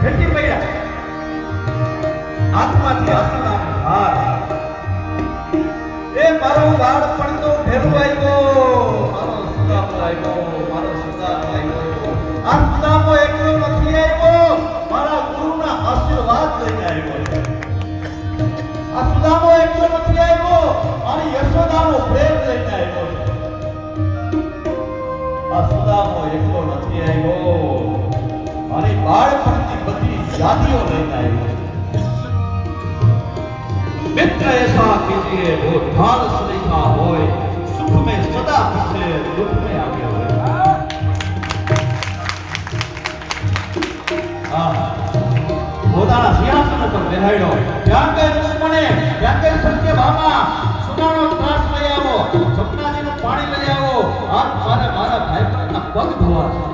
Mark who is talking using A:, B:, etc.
A: ફેંકી પડ્યા હાથમાંથી આસના હાર એ મારો વાળ પણ તો ભેરું આવ્યો મારો સુદામો આવ્યો આ સુદામો એકલો નથી આવ્યો મારા ગુરુના આશીર્વાદ લઈને આવ્યો આ સુદામો એકલો નથી આવ્યો મારી યશોદાનો પ્રેમ લઈને આવ્યો આ સુદામો એકલો નથી આવ્યો મારી બાળપણની બધી યાદીઓ લઈને આવ્યો मित्र ऐसा कीजिए वो ढाल सुलेखा होए सुख में सदा पीछे दुख में आगे होए પોતાના સિંહાસન પર બેહાડ્યો ત્યાં કે દુશ્મને ત્યાં કે સત્યભામા સુનાનો ત્રાસ લઈ આવો જપનાજીનું પાણી લઈ આવો આ મારા ભાઈ પગ ધોવા